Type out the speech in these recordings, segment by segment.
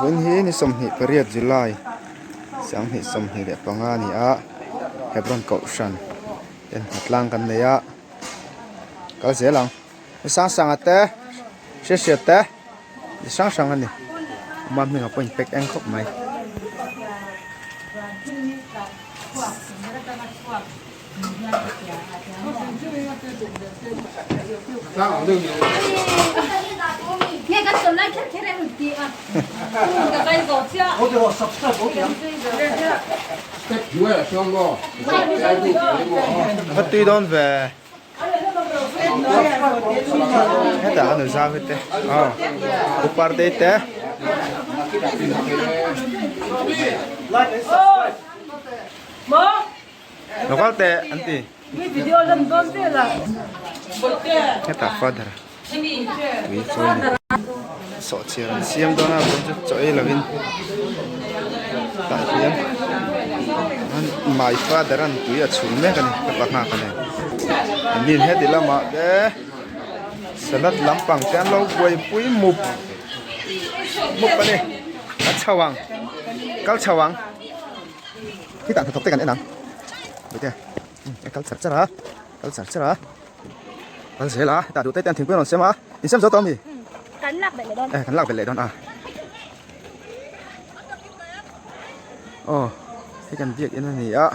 vun hi ni som hi pariat July sang hi som hi le panga ni a Hebron Kaushan en hatlang kan ne ya kal zelang sang sang ate she she te sang sang ani mam mi ngapoin pek eng khop mai nghe cái số này chắc cái này một tí à cái gì đó chứ我哋話10嗰點，1上個， hết tuy đón về hết đã nó ra hết thế upar đây thế nó có thế anh tí video lần đầu tiên là hết đã phát ra vì chơi sợ chia xem đó là cũng chút chơi là vin tại vì anh mai phát ra anh tụi ở xuống mấy cái này các bạn cái này nhìn hết thì là mà để salad lắm bằng cái lâu quay bụi mục cái này cá chào vàng khi tặng thực tế cái này nè được chưa cá sạch hả cá sạch hả cá sạch là ta đủ tay tiền thỉnh quyên rồi xem á đi xem số tôm gì cắn lạc về đây cắn lạc về lại đón à cái cần việc như này á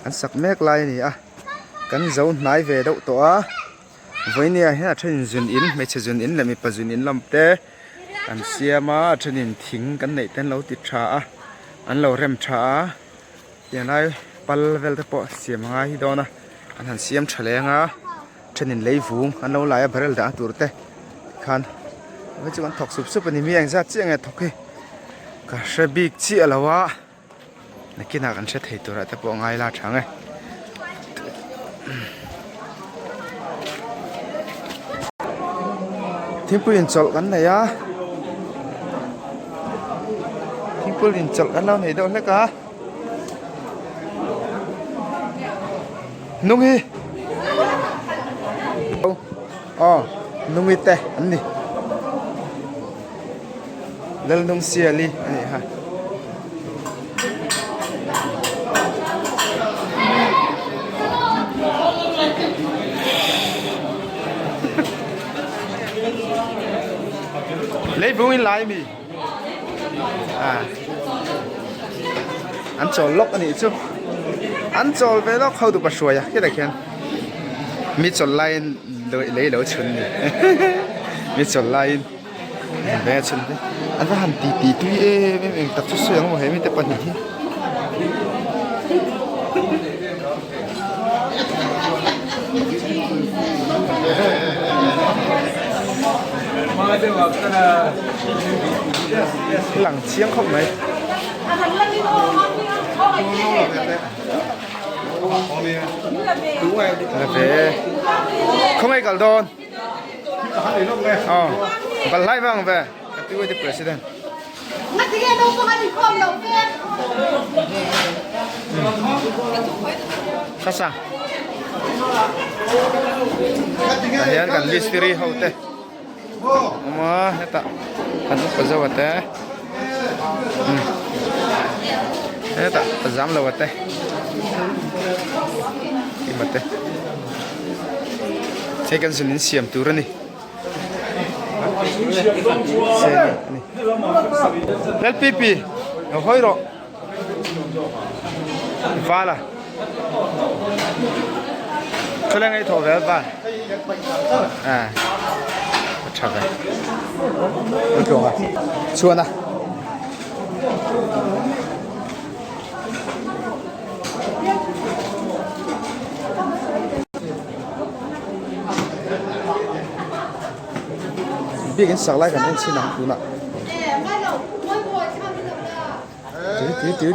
cắn sặc mét lại này à cắn dấu nái về đậu tỏa với nè hết là trên duyên in mấy trên duyên in là mình phải duyên in làm té cắn xe mà trên in thính cắn này tên lâu tít trà ăn lâu rem trà hiện nay pal vel tập xe mà hi đó nè anh hàng xem trả lẽ ngà trên in lấy vuông ăn lâu lại barrel đã tụt té khan với chúng anh thọc sụp sụp anh mi anh ra chiếc này thọc cái cả xe big chiếc là wa này kia nào anh sẽ thấy tụi lại tập bộ ngay là trắng này thiên pulin chol kan này á thiên pulin chol kan lâu này đâu hết cả nung hi nung hi te anh đi lên nung xia li này ha lấy vung in lại mi anh chọn lốc anh ấy chứ anh chọn về lốc không được bắt xuôi à cái này khen mi chọn lại lấy lẩu chun mi chọn lại về chun đấy anh phải hành tí tí tuy mình tập chút xuôi không phải mình tập bao nhiêu lẳng chiếng không mấy là về không ai cả đòn và lại vang về cái vị president sao sao hiện gần mystery hậu tệ mà hết ta anh có dấu vậy hết ta dám lâu vậy cái mặt thế cái gì nên xiêm tu rồi nè lên pipi nó hơi rồi va là cho nên cái thổ về va chả vậy được rồi xuân à biết cái sạc lại cái này xin làm cú nè chứ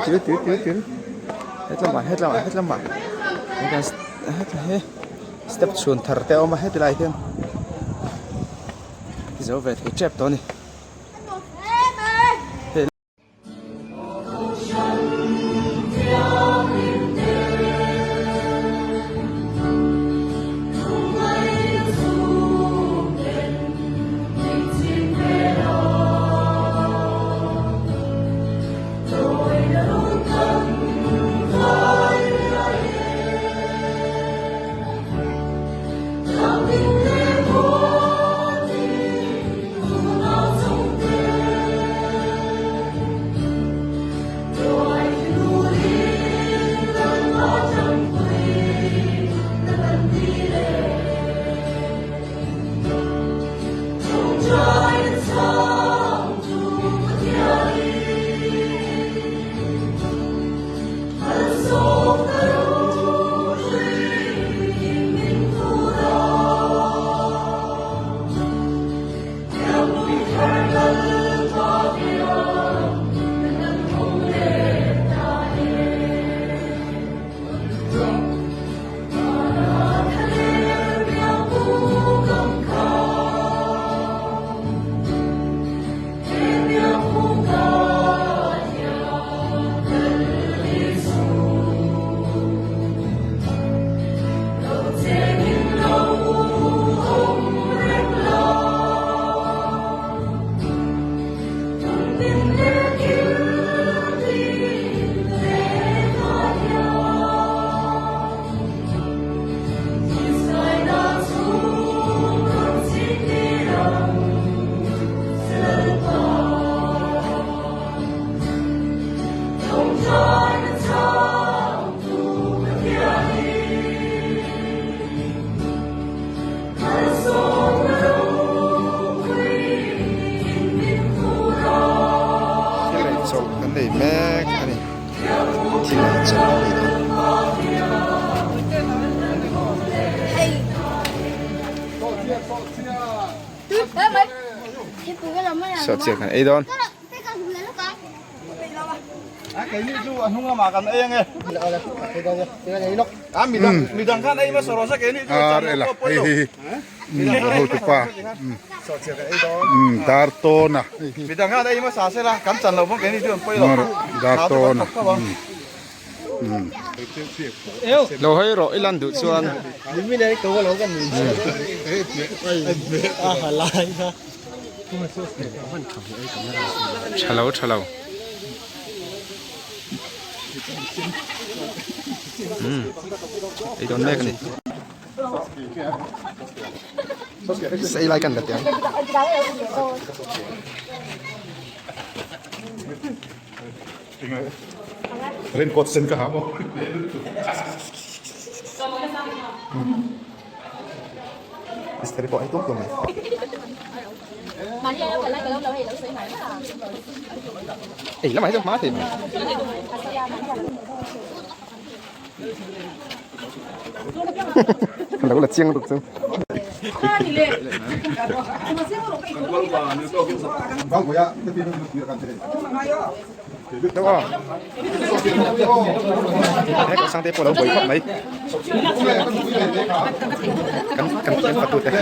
hết làm mà cái hết step chuồn thở teo mà hết lại thêm cái dấu về thì chép đó này đây mẹ cái này thì là chân đi đâu sợ chết cái ấy đó cái như chú anh không mà cần ấy nghe mi đang khát ấy mà sờ sát cái này đây là hôi tụi pa Dartona mi đang khát ấy mà sờ sẽ là cắm chặt lâu cái này chứ không phải đâu Dartona lâu hay rồi ilan được xuân chalo chalo ấy đó này cái này xây lại cần cái tiếng raincoat sen ka hamo istri po itu tuh Mà đi đâu phải lấy cái đâu thì lấy sấy máy à. lắm mấy trong má thì nó cũng là chiêng được chứ bang ko ya tapi nu kan tren đúng không đấy có sang thế phố đâu bồi phật mấy cắn phật tụt đấy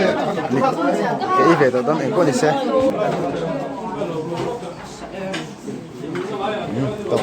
cái về đó em có đi xe tập